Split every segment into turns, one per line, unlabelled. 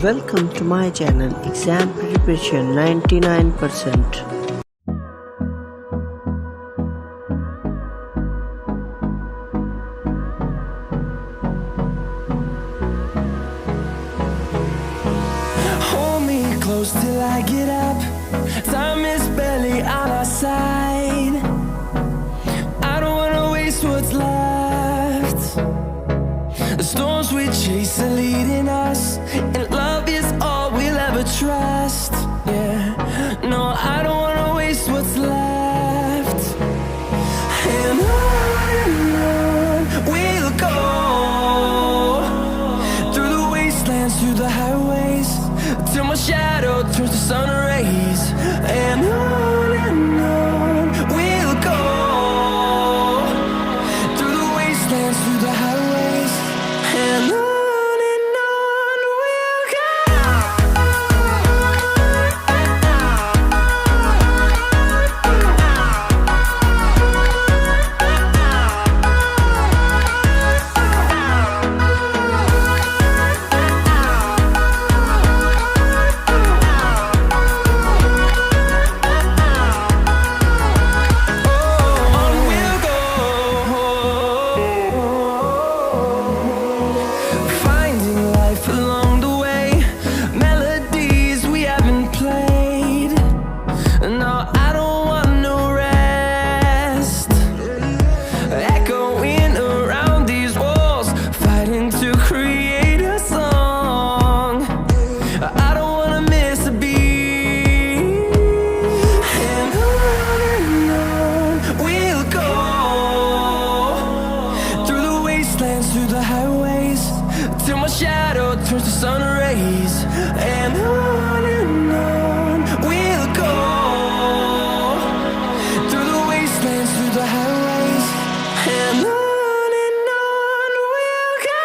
Welcome to my channel Exam Preparation 99%.
Hold me close till I get up. Time is barely on our side. I don't wanna waste what's left. The storms we chase are leading us, and love is all we'll ever trust. Yeah, no, I don't wanna waste what's left. And on we'll go, through the wastelands, through the highways, till my shadow turns to sun rays. And on we'll go, through the wastelands, through the highways, and on we'll go. Finding life along the way, melodies we haven't played. No, I don't want no rest. Echoing around these walls, fighting to create a song. I don't wanna miss a beat. And on we'll go, through the wastelands, through the highways, till my shadow turns to sun rays. And on we'll go, through the wastelands, through the highways, and on we'll go.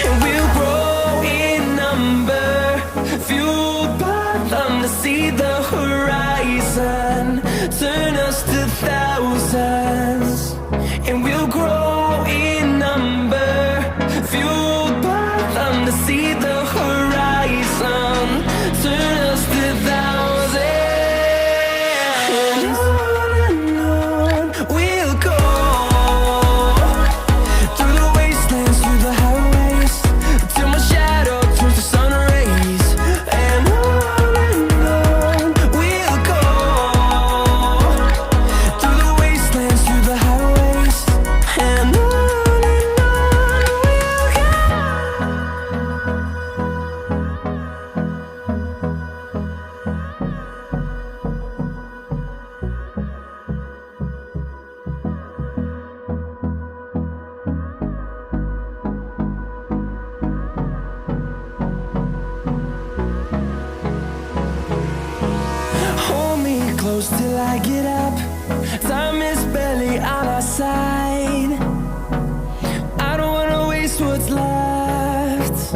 And we'll grow in number, fueled by them to see the horizon, turn us to thousands. And we'll grow in number, fueled by them to see the horizon, turn us to thousands. And on we'll go, through the wastelands, through the highways, till my shadow turns to sun rays. And on we'll go, through the wastelands, through the highways, and on we'll go. Hold me close till I get up. Time is barely on our side. I don't wanna waste what's left.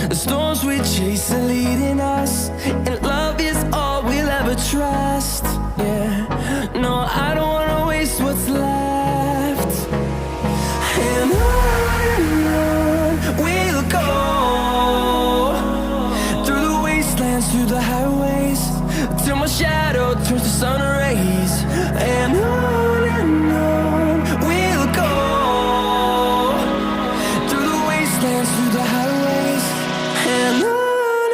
The storms we chase are leading us, and love is all we'll ever trust. Yeah, no, I don't wanna waste what's left. And on we'll go, through the wastelands, through the highways, till my shadow turns to sun rays. And on we'll go, through the wastelands, through the highways, and on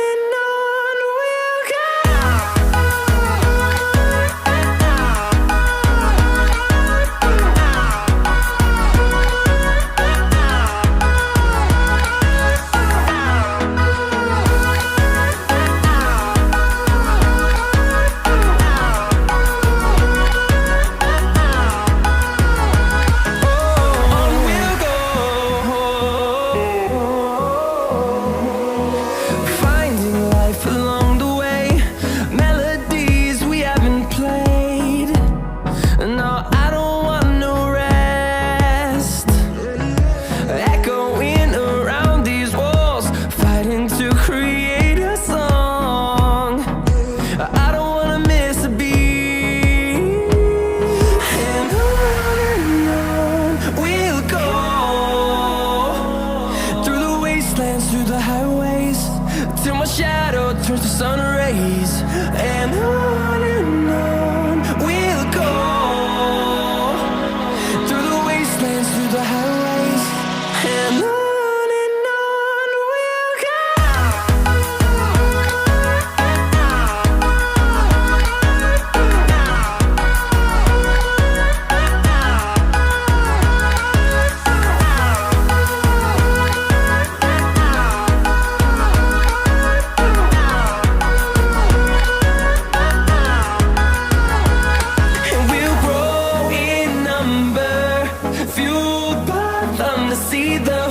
to see the